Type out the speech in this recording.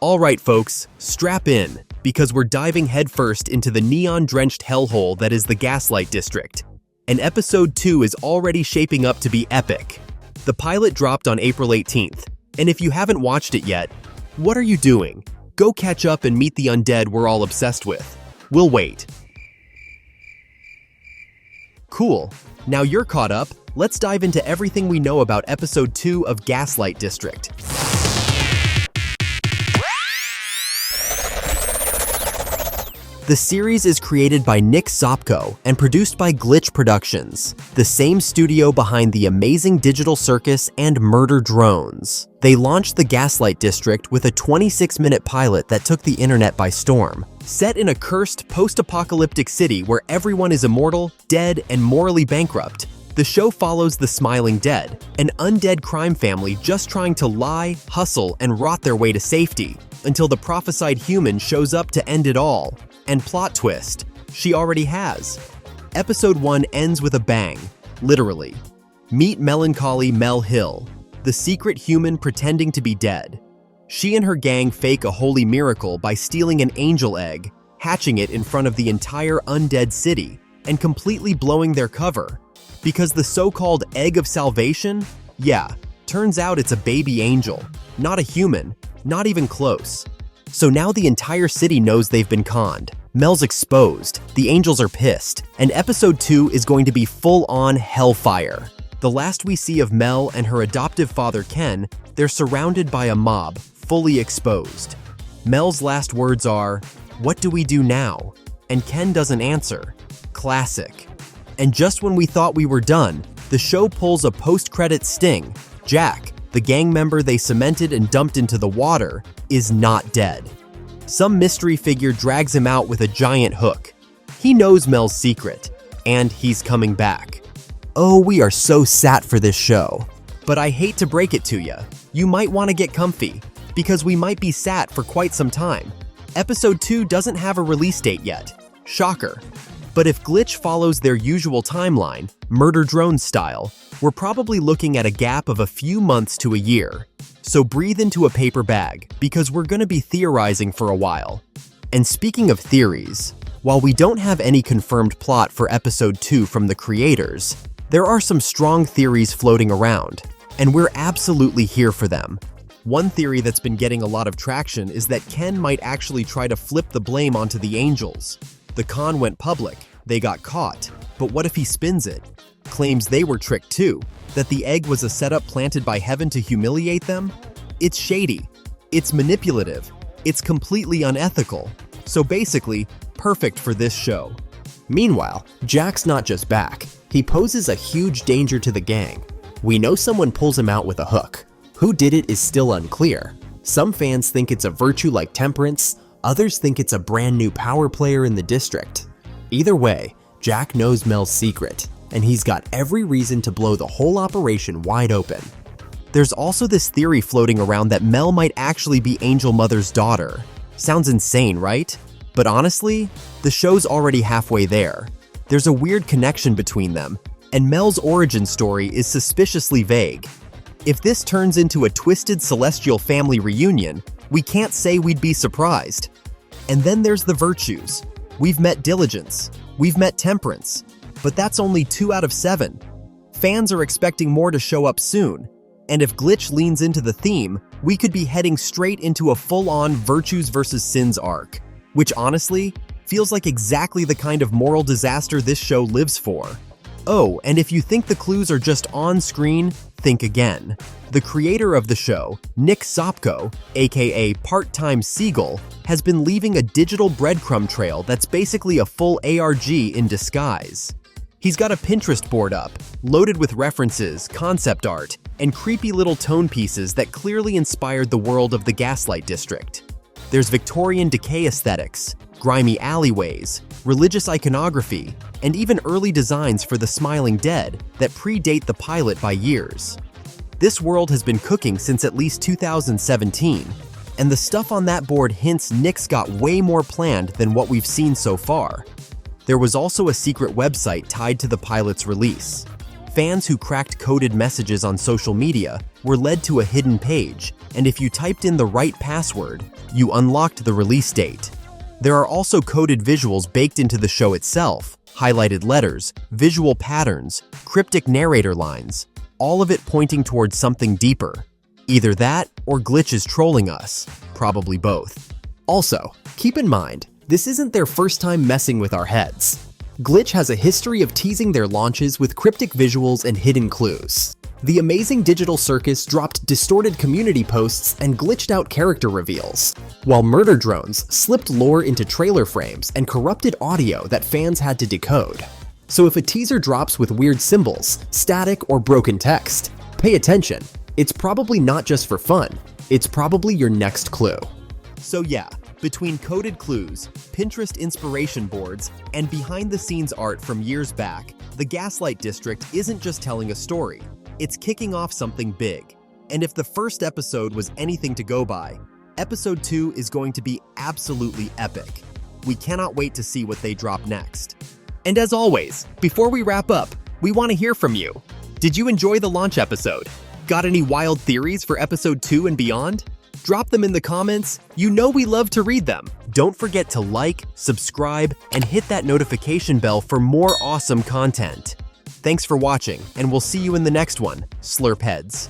Alright folks, strap in, because we're diving headfirst into the neon-drenched hellhole that is the Gaslight District. And Episode 2 is already shaping up to be epic. The pilot dropped on April 18th, and if you haven't watched it yet, what are you doing? Go catch up and meet the undead we're all obsessed with. We'll wait. Cool. Now you're caught up, let's dive into everything we know about Episode 2 of Gaslight District. The series is created by Nick Sopko and produced by Glitch Productions, the same studio behind The Amazing Digital Circus and Murder Drones. They launched the Gaslight District with a 26-minute pilot that took the internet by storm. Set in a cursed, post-apocalyptic city where everyone is immortal, dead, and morally bankrupt, the show follows the Smiling Dead, an undead crime family just trying to lie, hustle, and rot their way to safety, until the prophesied human shows up to end it all. And plot twist, she already has. Episode 1 ends with a bang, literally. Meet melancholy Mel Hill, the secret human pretending to be dead. She and her gang fake a holy miracle by stealing an angel egg, hatching it in front of the entire undead city, and completely blowing their cover. Because the so-called egg of salvation? Yeah, turns out it's a baby angel, not a human, not even close. So now the entire city knows they've been conned. Mel's exposed, the angels are pissed, and Episode 2 is going to be full-on hellfire. The last we see of Mel and her adoptive father Ken, they're surrounded by a mob, fully exposed. Mel's last words are, "What do we do now?" And Ken doesn't answer. Classic. And just when we thought we were done, the show pulls a post-credit sting. Jack, the gang member they cemented and dumped into the water, is not dead. Some mystery figure drags him out with a giant hook. He knows Mel's secret, and he's coming back. Oh, we are so sat for this show. But I hate to break it to you. You might want to get comfy, because we might be sat for quite some time. Episode 2 doesn't have a release date yet. Shocker. But if Glitch follows their usual timeline, Murder Drones style, we're probably looking at a gap of a few months to a year. So breathe into a paper bag, because we're going to be theorizing for a while. And speaking of theories, while we don't have any confirmed plot for Episode 2 from the creators, there are some strong theories floating around, and we're absolutely here for them. One theory that's been getting a lot of traction is that Ken might actually try to flip the blame onto the angels. The con went public, they got caught, but what if he spins it? Claims they were tricked too, that the egg was a setup planted by heaven to humiliate them? It's shady, it's manipulative, it's completely unethical, so basically, perfect for this show. Meanwhile, Jack's not just back, he poses a huge danger to the gang. We know someone pulls him out with a hook. Who did it is still unclear. Some fans think it's a virtue like temperance, others think it's a brand new power player in the district. Either way, Jack knows Mel's secret, and he's got every reason to blow the whole operation wide open. There's also this theory floating around that Mel might actually be Angel Mother's daughter. Sounds insane, right? But honestly, the show's already halfway there. There's a weird connection between them, and Mel's origin story is suspiciously vague. If this turns into a twisted celestial family reunion, we can't say we'd be surprised. And then there's the virtues. We've met diligence, we've met temperance, but that's only 2 out of 7. Fans are expecting more to show up soon, and if Glitch leans into the theme, we could be heading straight into a full-on virtues versus sins arc, which honestly, feels like exactly the kind of moral disaster this show lives for. Oh, and if you think the clues are just on screen, think again. The creator of the show, Nick Sopko, aka Part-Time Seagull, has been leaving a digital breadcrumb trail that's basically a full ARG in disguise. He's got a Pinterest board up, loaded with references, concept art, and creepy little tone pieces that clearly inspired the world of the Gaslight District. There's Victorian decay aesthetics, grimy alleyways, religious iconography, and even early designs for the Smiling Dead that predate the pilot by years. This world has been cooking since at least 2017, and the stuff on that board hints Nick's got way more planned than what we've seen so far. There was also a secret website tied to the pilot's release. Fans who cracked coded messages on social media were led to a hidden page, and if you typed in the right password, you unlocked the release date. There are also coded visuals baked into the show itself, highlighted letters, visual patterns, cryptic narrator lines, all of it pointing towards something deeper. Either that or Glitch is trolling us, probably both. Also, keep in mind, this isn't their first time messing with our heads. Glitch has a history of teasing their launches with cryptic visuals and hidden clues. The Amazing Digital Circus dropped distorted community posts and glitched out character reveals, while Murder Drones slipped lore into trailer frames and corrupted audio that fans had to decode. So if a teaser drops with weird symbols, static, or broken text, pay attention. It's probably not just for fun, it's probably your next clue. So yeah, between coded clues, Pinterest inspiration boards, and behind-the-scenes art from years back, the Gaslight District isn't just telling a story, it's kicking off something big. And if the first episode was anything to go by, episode 2 is going to be absolutely epic. We cannot wait to see what they drop next. And as always, before we wrap up, we want to hear from you. Did you enjoy the launch episode? Got any wild theories for episode 2 and beyond? Drop them in the comments. You know we love to read them. Don't forget to like, subscribe, and hit that notification bell for more awesome content. Thanks for watching, and we'll see you in the next one, Slurp Heads.